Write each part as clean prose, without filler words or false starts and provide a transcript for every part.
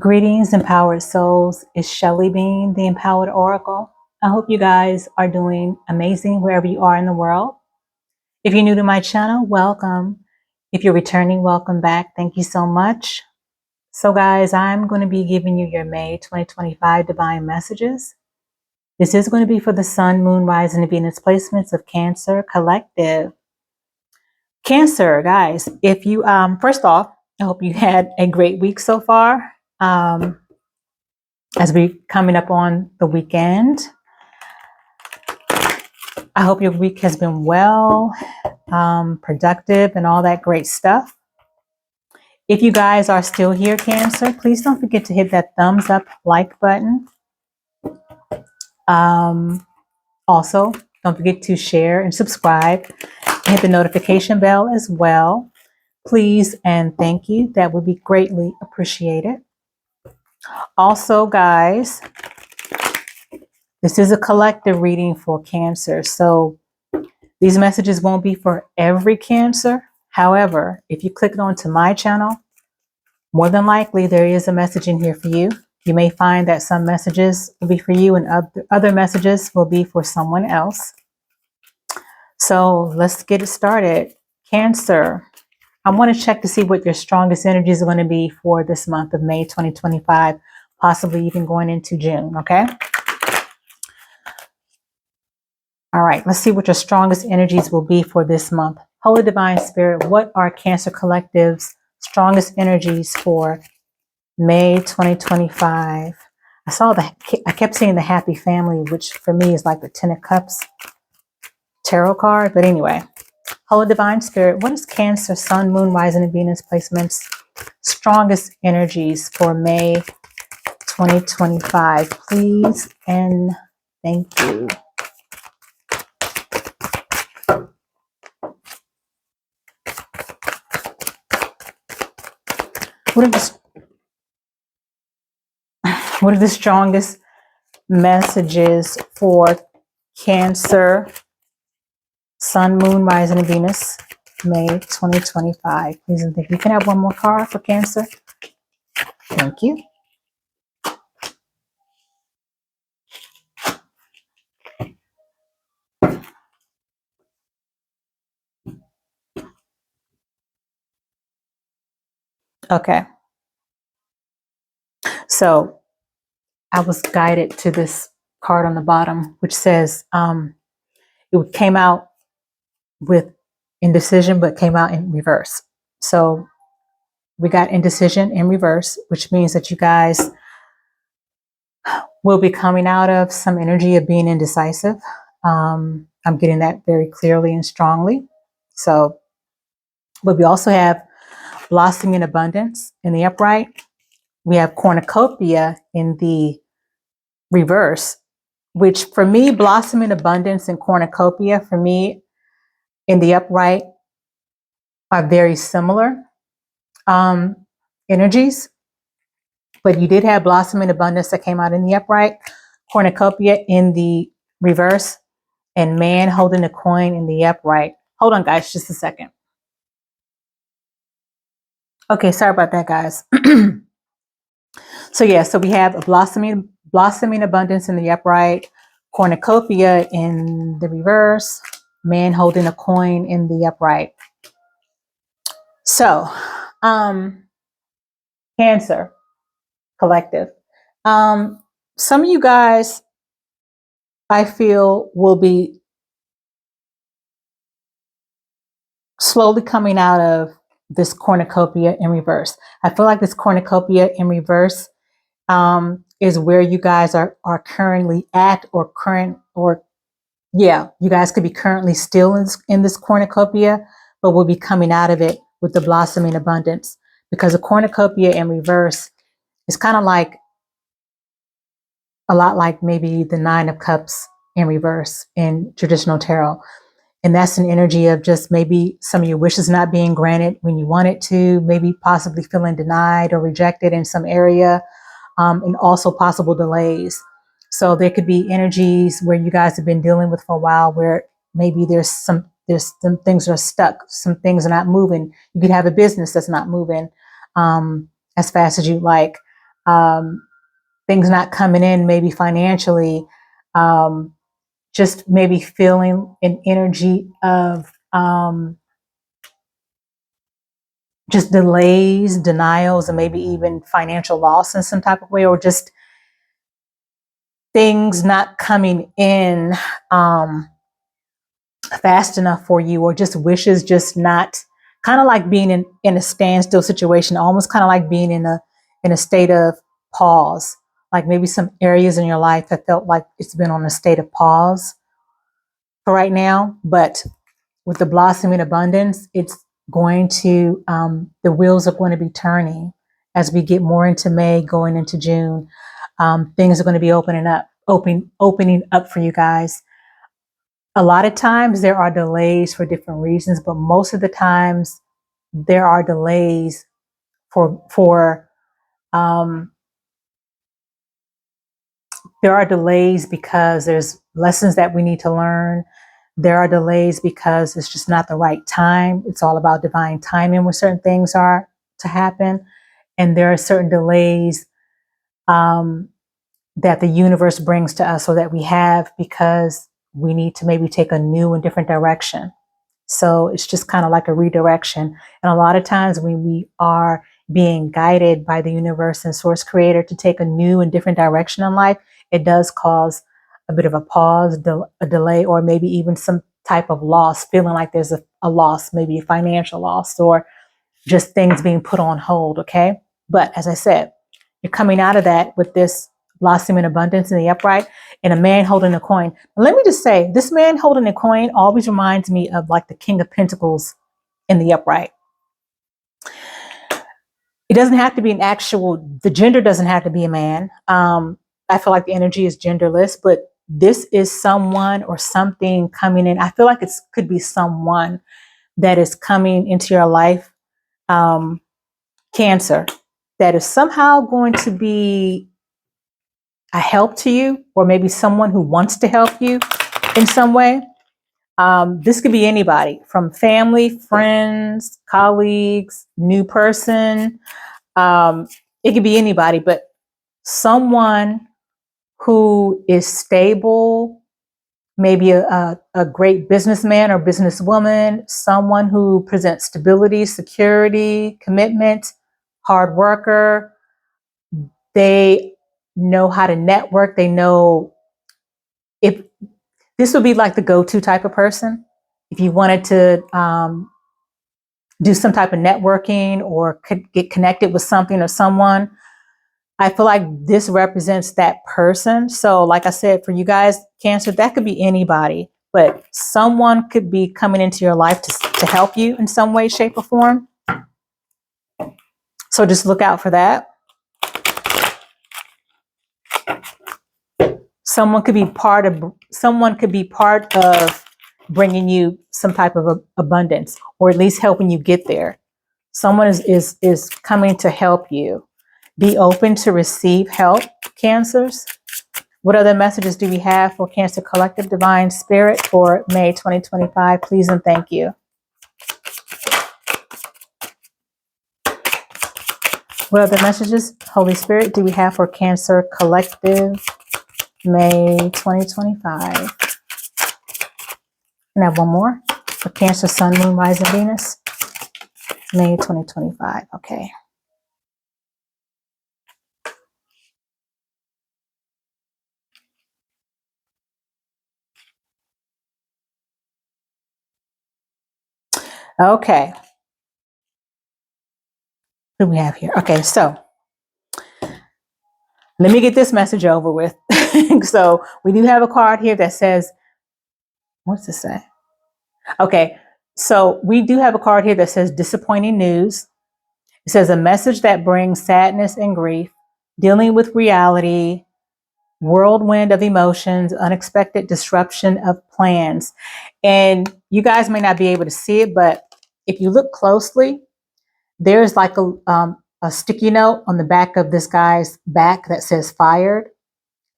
Greetings, empowered souls. It's Shelly Bean, the Empowered Oracle. I hope you guys are doing amazing wherever you are in the world. If you're new to my channel, welcome. If you're returning, welcome back. Thank you so much. So guys, I'm going to be giving you your May 2025 divine messages. This is going to be for the Sun, Moon, Rising, and Venus placements of Cancer Collective. Cancer, guys, if you, first off, I hope you had a great week so far. As we coming up on the weekend, I hope your week has been well, productive, and all that great stuff. If you guys are still here, Cancer, please don't forget to hit that thumbs up like button. Also, don't forget to share and subscribe. Hit the notification bell as well. Please and thank you. That would be greatly appreciated. Also, guys, this is a collective reading for Cancer. So these messages won't be for every Cancer. However, if you click onto my channel, more than likely there is a message in here for you. You may find that some messages will be for you and other messages will be for someone else. So let's get it started. Cancer, I want to check to see what your strongest energies are going to be for this month of May 2025, possibly even going into June, okay? All right, let's see what your strongest energies will be for this month. Holy Divine Spirit, what are Cancer Collective's strongest energies for May 2025? I kept seeing the Happy Family, which for me is like the Ten of Cups tarot card. But anyway, Holy Divine Spirit, what is Cancer, Sun, Moon, Rising, and Venus placements strongest energies for May 2025? Please and thank you. What are the strongest messages for Cancer, Sun, Moon, Rising, and Venus, May 2025? Please and thank you. You can have one more card for Cancer. Thank you. Okay. So I was guided to this card on the bottom, which says it came out with indecision, but came out in reverse. So we got indecision in reverse, which means that you guys will be coming out of some energy of being indecisive. I'm getting that very clearly and strongly. So, but we also have blossoming in abundance in the upright. We have cornucopia in the reverse, which for me, blossoming abundance and cornucopia for me in the upright are very similar energies. But you did have blossoming abundance that came out in the upright, cornucopia in the reverse, and man holding a coin in the upright. Hold on, guys, just a second. Okay, sorry about that, guys. So yeah, so we have a blossoming abundance in the upright, cornucopia in the reverse, man holding a coin in the upright. So, Cancer Collective. Some of you guys, I feel, will be slowly coming out of this cornucopia in reverse. I feel like this cornucopia in reverse is where you guys are currently at, you guys could be currently still in this cornucopia, but we'll be coming out of it with the blossoming abundance, because a cornucopia in reverse is kind of like a lot like maybe the Nine of Cups in reverse in traditional tarot. And that's an energy of just maybe some of your wishes not being granted when you want it to, maybe possibly feeling denied or rejected in some area, and also possible delays. So there could be energies where you guys have been dealing with for a while, where maybe there's some things that are stuck, some things are not moving. You could have a business that's not moving as fast as you like. things not coming in, maybe financially, just maybe feeling an energy of just delays, denials, and maybe even financial loss in some type of way, or just things not coming in fast enough for you, or just wishes just not, kind of like being in a standstill situation, almost kind of like being in a state of pause. Like maybe some areas in your life have felt like it's been on a state of pause for right now, but with the blossoming abundance, it's going to, the wheels are going to be turning as we get more into May, going into June. Things are going to be opening up for you guys. A lot of times there are delays for different reasons, but most of the times there are delays um, there are delays because there's lessons that we need to learn. There are delays because it's just not the right time. It's all about divine timing where certain things are to happen. And there are certain delays that the universe brings to us, or that we have because we need to maybe take a new and different direction. So it's just kind of like a redirection. And a lot of times when we are being guided by the universe and source creator to take a new and different direction in life, it does cause a bit of a pause, a delay, or maybe even some type of loss, feeling like there's a loss, maybe a financial loss, or just things being put on hold. Okay. But as I said, you're coming out of that with this blossom in abundance in the upright and a man holding a coin. Let me just say, this man holding a coin always reminds me of like the King of Pentacles in the upright. It doesn't have to be the gender doesn't have to be a man. I feel like the energy is genderless, but this is someone or something coming in. I feel like it could be someone that is coming into your life, Cancer, that is somehow going to be a help to you, or maybe someone who wants to help you in some way. This could be anybody from family, friends, colleagues, new person. It could be anybody, but someone who is stable, maybe a great businessman or businesswoman, someone who presents stability, security, commitment, hard worker. They know how to network. They know, if this would be like the go-to type of person. If you wanted to do some type of networking or could get connected with something or someone, I feel like this represents that person. So like I said, for you guys, Cancer, that could be anybody, but someone could be coming into your life to help you in some way, shape, or form. So just look out for that. Someone could be part of bringing you some type of abundance, or at least helping you get there. Someone is coming to help you. Be open to receive help, Cancers. What other messages do we have for Cancer Collective Divine Spirit for May 2025? Please and thank you. What other messages, Holy Spirit, do we have for Cancer Collective May 2025? And I have one more for Cancer Sun, Moon, Rising, Venus, May 2025. Okay. Okay. What do we have here? Okay, so let me get this message over with. So we do have a card here that says, what's this say? Okay, so we do have a card here that says disappointing news. It says a message that brings sadness and grief, dealing with reality, whirlwind of emotions, unexpected disruption of plans. And you guys may not be able to see it, but if you look closely, there's like a sticky note on the back of this guy's back that says fired.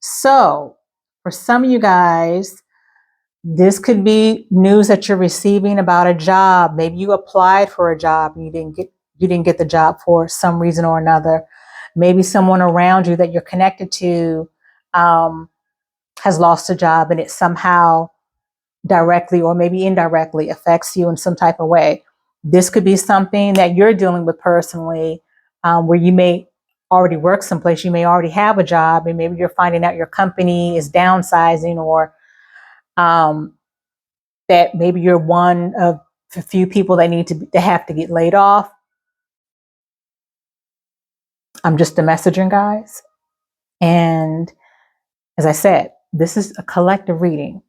So for some of you guys, this could be news that you're receiving about a job. Maybe you applied for a job and you didn't get the job for some reason or another. Maybe someone around you that you're connected to has lost a job, and it somehow directly or maybe indirectly affects you in some type of way. This could be something that you're dealing with personally, where you may already work someplace, you may already have a job, and maybe you're finding out your company is downsizing, or that maybe you're one of a few people that that have to get laid off. I'm just a messenger, guys. And as I said, this is a collective reading.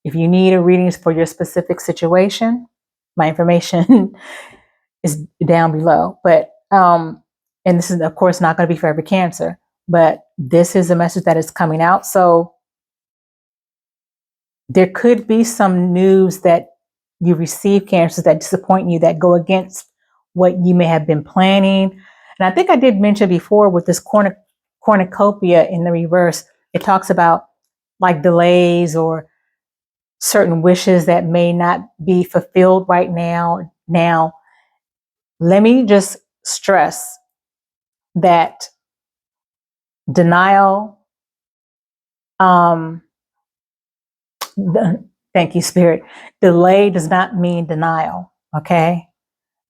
If you need a reading for your specific situation, my information is down below. But and this is of course not going to be for every Cancer, but this is a message that is coming out. So there could be some news that you receive, Cancers, that disappoint you, that go against what you may have been planning. And I think I did mention before with this cornucopia in the reverse, it talks about like delays or certain wishes that may not be fulfilled right now. Now, let me just stress that denial, thank you, Spirit. Delay does not mean denial, okay?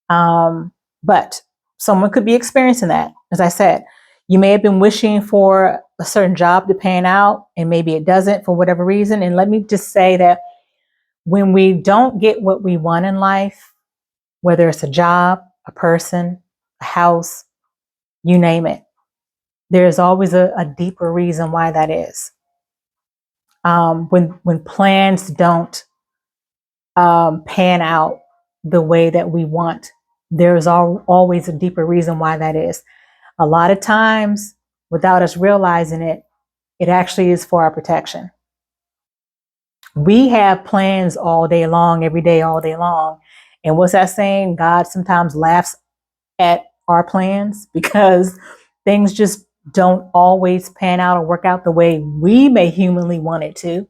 But someone could be experiencing that. As I said, you may have been wishing for a certain job to pan out, and maybe it doesn't for whatever reason. And let me just say that when we don't get what we want in life, whether it's a job, a person, a house, you name it, there's always a deeper reason why that is. When plans don't pan out the way that we want, there's always a deeper reason why that is. A lot of times, without us realizing it, it actually is for our protection. We have plans all day long, every day, all day long. And what's that saying? God sometimes laughs at our plans because things just don't always pan out or work out the way we may humanly want it to.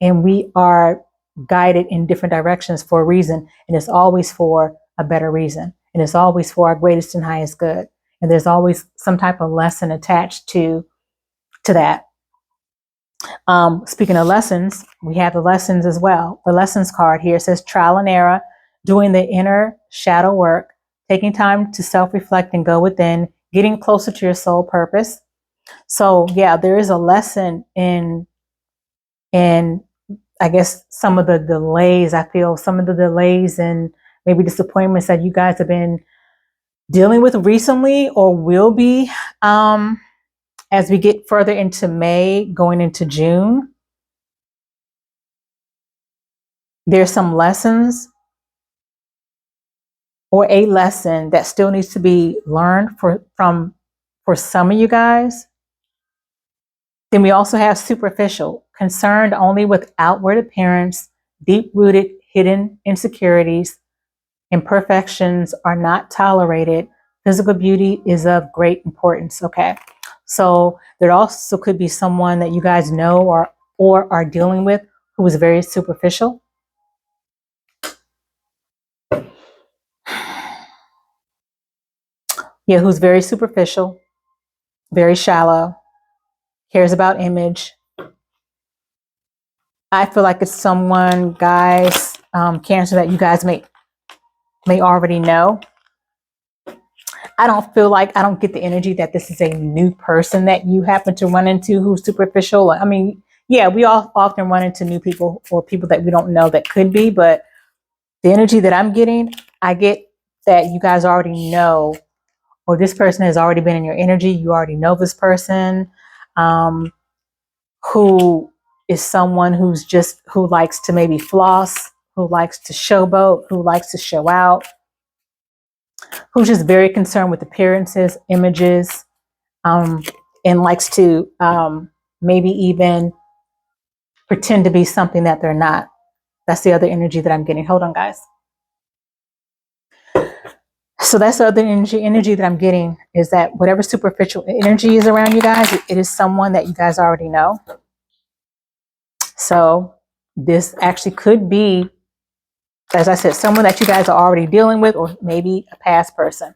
And we are guided in different directions for a reason. And it's always for a better reason. And it's always for our greatest and highest good. And there's always some type of lesson attached to that. Speaking of lessons, we have the lessons as well. The lessons card here says trial and error, doing the inner shadow work, taking time to self-reflect and go within, getting closer to your soul purpose. So yeah, there is a lesson in I guess some of the delays. I feel some of the delays and maybe disappointments that you guys have been dealing with recently or will be as we get further into May, going into June. There's some lessons or a lesson that still needs to be learned for some of you guys. Then we also have superficial, concerned only with outward appearance, deep-rooted hidden insecurities. Imperfections are not tolerated. Physical beauty is of great importance. Okay. So there also could be someone that you guys know or are dealing with who is very superficial. Yeah, who's very superficial, very shallow, cares about image. I feel like it's someone, guys, Cancer, that you guys may already know. I don't get the energy that this is a new person that you happen to run into who's superficial. I mean, yeah, we all often run into new people or people that we don't know that could be, but the energy that I'm getting, I get that you guys already know, or this person has already been in your energy. You already know this person, who is someone who likes to maybe floss, who likes to showboat, who likes to show out, who's just very concerned with appearances, images, and likes to maybe even pretend to be something that they're not. That's the other energy that I'm getting. Hold on, guys. So that's the other energy that I'm getting, is that whatever superficial energy is around you guys, it is someone that you guys already know. So this actually could be, as I said, someone that you guys are already dealing with, or maybe a past person.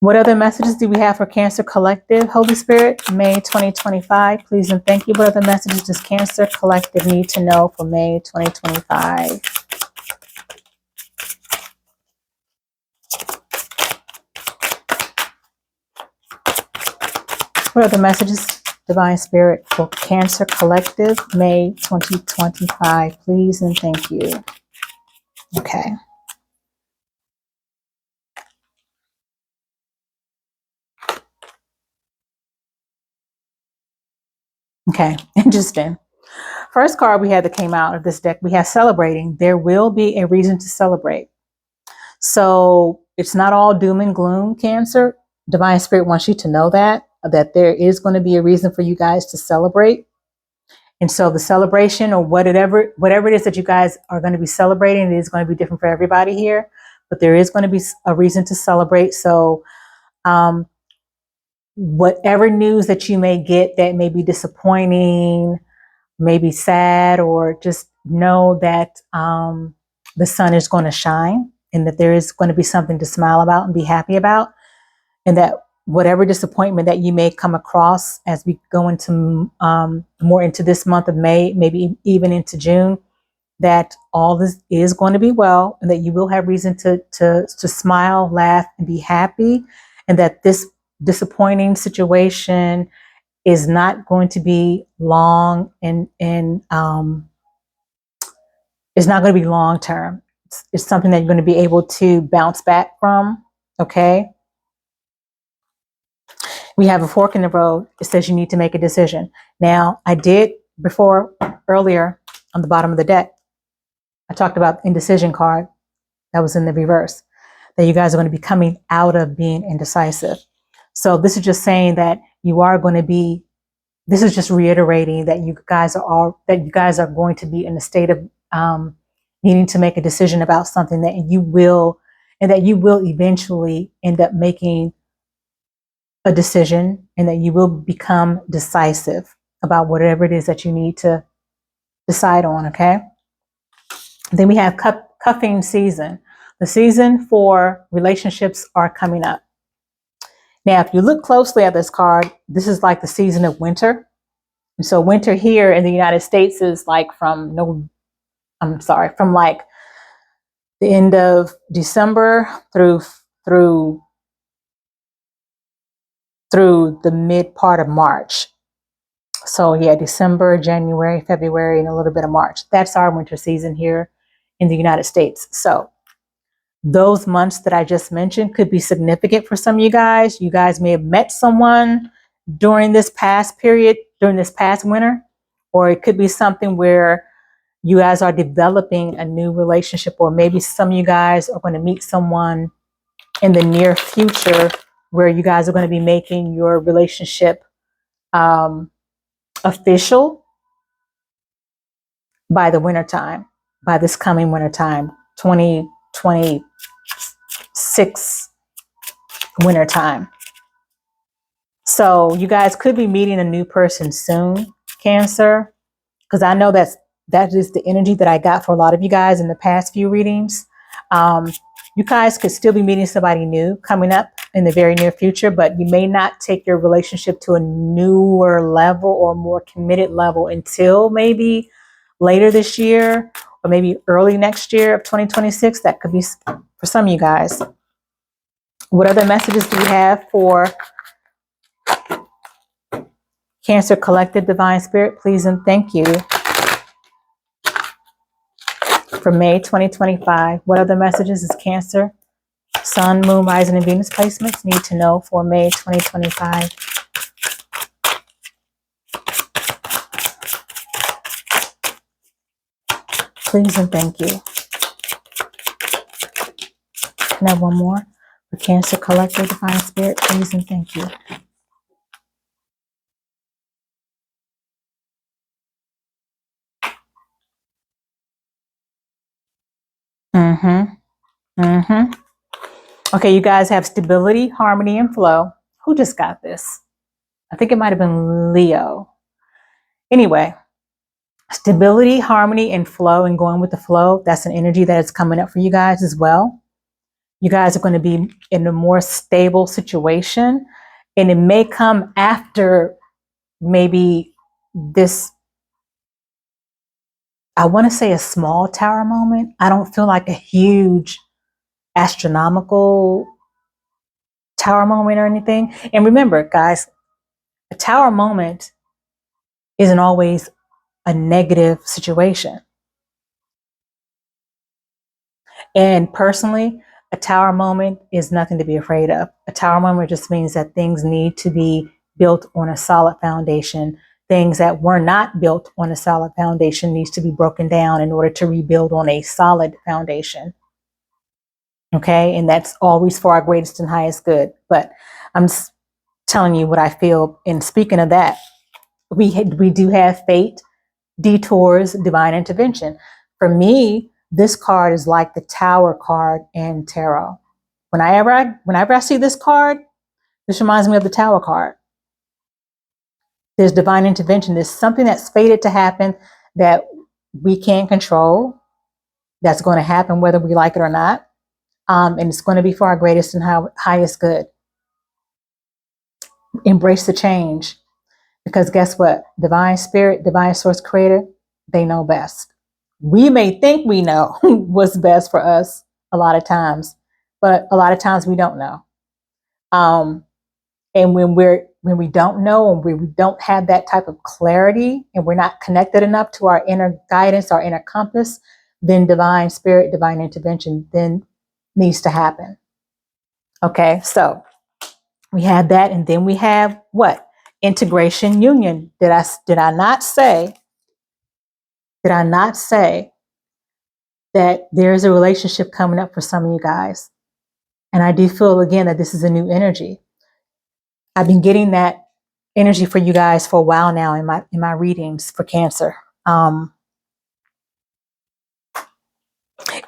What other messages do we have for Cancer Collective, Holy Spirit, May 2025? Please and thank you. What other messages does Cancer Collective need to know for May 2025? What other messages, Divine Spirit, for Cancer Collective, May 2025? Please and thank you. Okay. Okay, interesting. First card we had that came out of this deck, we have celebrating. There will be a reason to celebrate. So it's not all doom and gloom, Cancer. Divine Spirit wants you to know that there is going to be a reason for you guys to celebrate. And so the celebration, or whatever it is that you guys are going to be celebrating, it is going to be different for everybody here. But there is going to be a reason to celebrate. So whatever news that you may get that may be disappointing, maybe sad, or just know that the sun is going to shine and that there is going to be something to smile about and be happy about. And that whatever disappointment that you may come across as we go into more into this month of May, maybe even into June, that all this is going to be well, and that you will have reason to smile, laugh, and be happy, and that this disappointing situation is not going to be long, and it's not going to be long term. It's something that you're going to be able to bounce back from. Okay. We have a fork in the road. It says you need to make a decision. Now, I did before earlier on the bottom of the deck, I talked about indecision card that was in the reverse, that you guys are going to be coming out of being indecisive. So this is just saying that you are going to be, this is just reiterating that you guys are going to be in a state of needing to make a decision about something that you will eventually end up making a decision, and that you will become decisive about whatever it is that you need to decide on. Okay. Then we have cuffing season. The season for relationships are coming up. Now, if you look closely at this card, this is like the season of winter. And so winter here in the United States is like from like the end of December through the mid part of March. So yeah, December, January, February, and a little bit of March. That's our winter season here in the United States. So those months that I just mentioned could be significant for some of you guys. You guys may have met someone during this past period, during this past winter, or it could be something where you guys are developing a new relationship, or maybe some of you guys are going to meet someone in the near future where you guys are going to be making your relationship official by the wintertime, by this coming wintertime, 2026 wintertime. So you guys could be meeting a new person soon, Cancer, because I know that is the energy that I got for a lot of you guys in the past few readings. You guys could still be meeting somebody new coming up in the very near future, but you may not take your relationship to a newer level or more committed level until maybe later this year, or maybe early next year of 2026. That could be for some of you guys. What other messages do we have for Cancer Collective, Divine Spirit? Please and thank you. For May 2025, what other messages is Cancer, Sun, Moon, Rising, and Venus placements need to know for May 2025? Please and thank you. Can I have one more? For Cancer Collective, Divine Spirit, please and thank you. Okay, you guys have stability, harmony, and flow. Who just got this? I think it might have been Leo. Anyway, stability, harmony, and flow, and going with the flow. That's an energy that is coming up for you guys as well. You guys are going to be in a more stable situation, and it may come after maybe this, I want to say a small tower moment. I don't feel like a huge astronomical tower moment or anything. And remember, guys, a tower moment isn't always a negative situation. And personally, a tower moment is nothing to be afraid of. A tower moment just means that things need to be built on a solid foundation. Things that were not built on a solid foundation needs to be broken down in order to rebuild on a solid foundation. Okay, and that's always for our greatest and highest good. But I'm just telling you what I feel. And speaking of that, we do have fate, detours, divine intervention. For me, this card is like the Tower card in tarot. Whenever I see this card, this reminds me of the Tower card. There's divine intervention. There's something that's fated to happen that we can't control. That's going to happen whether we like it or not. And it's going to be for our greatest and highest good. Embrace the change. Because guess what? Divine spirit, divine source creator, they know best. We may think we know what's best for us a lot of times, but a lot of times we don't know. And when we don't know, and we don't have that type of clarity, and we're not connected enough to our inner guidance, our inner compass, then divine spirit, divine intervention then needs to happen. Okay, so we have that, and then we have what? Integration union. Did I not say that there's a relationship coming up for some of you guys? And I do feel again that this is a new energy. I've been getting that energy for you guys for a while now in my readings for Cancer. And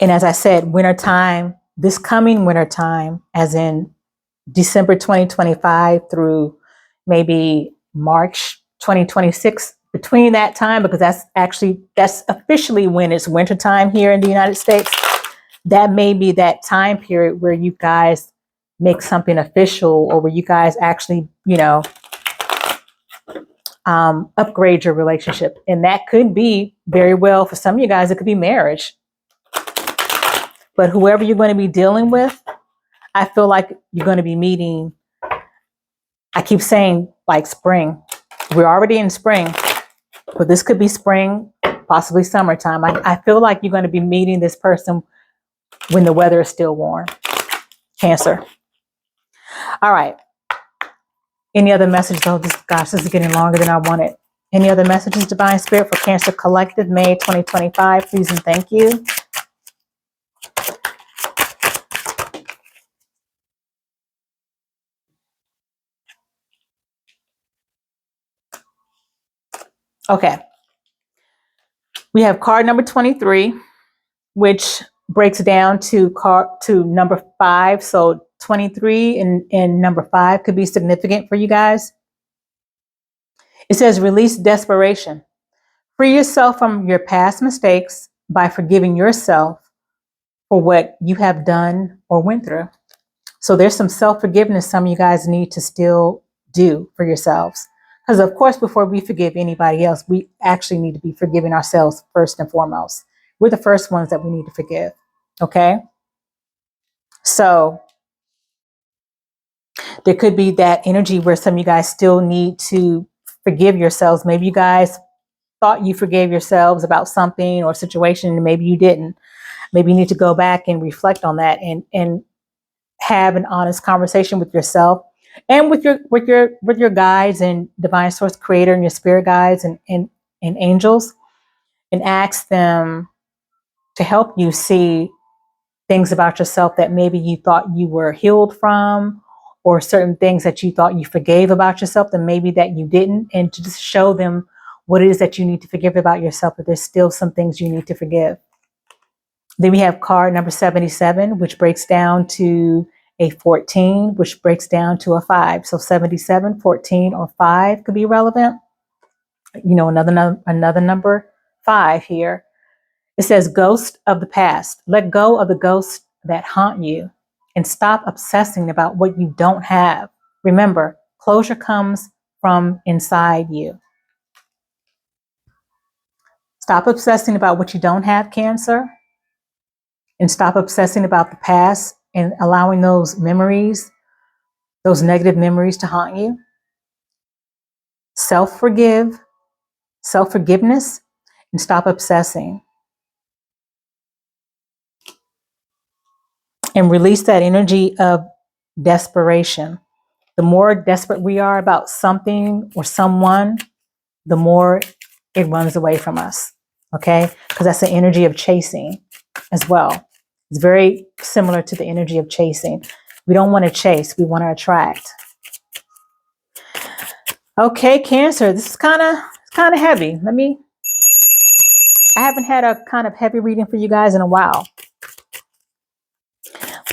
as I said, wintertime, this coming wintertime, as in December 2025 through maybe March 2026, between that time, because that's officially when it's wintertime here in the United States. That may be that time period where you guys make something official, or where you guys actually, upgrade your relationship. And that could be very well, for some of you guys, it could be marriage. But whoever you're going to be dealing with, I feel like you're going to be meeting, I keep saying like spring. We're already in spring, but this could be spring, possibly summertime. I feel like you're going to be meeting this person when the weather is still warm. Cancer. All right. Any other messages? Oh, this is getting longer than I wanted. Any other messages, Divine Spirit, for Cancer Collective, May 2025? Please and thank you. Okay. We have card number 23, which breaks down to number 5. So 23 and number 5 could be significant for you guys. It says release desperation. Free yourself from your past mistakes by forgiving yourself for what you have done or went through. So there's some self-forgiveness some of you guys need to still do for yourselves. Because of course, before we forgive anybody else, we actually need to be forgiving ourselves first and foremost. We're the first ones that we need to forgive. Okay? So there could be that energy where some of you guys still need to forgive yourselves. Maybe you guys thought you forgave yourselves about something or situation, and maybe you didn't. Maybe you need to go back and reflect on that and have an honest conversation with yourself and with your guides and divine source creator and your spirit guides and angels, and ask them to help you see things about yourself that maybe you thought you were healed from, or certain things that you thought you forgave about yourself that maybe that you didn't, and to just show them what it is that you need to forgive about yourself, but there's still some things you need to forgive. Then we have card number 77, which breaks down to a 14, which breaks down to a 5. So 77, 14, or 5 could be relevant. Another number 5 here. It says ghost of the past. Let go of the ghosts that haunt you. and stop obsessing about what you don't have. Remember, closure comes from inside you. Stop obsessing about what you don't have, Cancer, and stop obsessing about the past and allowing those memories, those negative memories to haunt you. Self-forgiveness, and stop obsessing. And release that energy of desperation. The more desperate we are about something or someone, the more it runs away from us. Okay? Because that's the energy of chasing as well. It's very similar to the energy of chasing. We don't want to chase, we want to attract. Okay, Cancer, this is kind of heavy. I haven't had a kind of heavy reading for you guys in a while.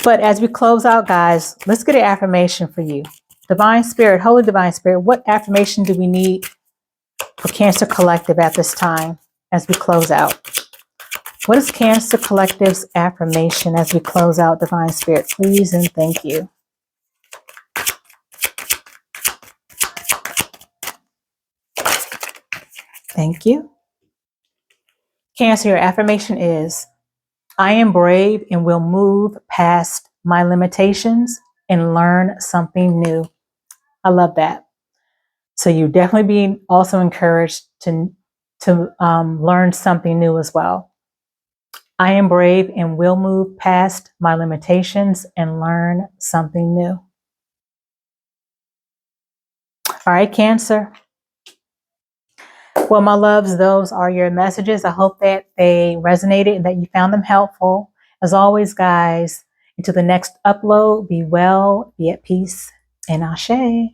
But as we close out, guys, let's get an affirmation for you. Divine Spirit, Holy Divine Spirit, what affirmation do we need for Cancer Collective at this time as we close out? What is Cancer Collective's affirmation as we close out, Divine Spirit? Please and thank you. Thank you. Cancer, your affirmation is, I am brave and will move past my limitations and learn something new. I love that. So you're definitely being also encouraged to learn something new as well. I am brave and will move past my limitations and learn something new. All right, Cancer. Well, my loves, those are your messages. I hope that they resonated and that you found them helpful. As always, guys, until the next upload, be well, be at peace, and ashe.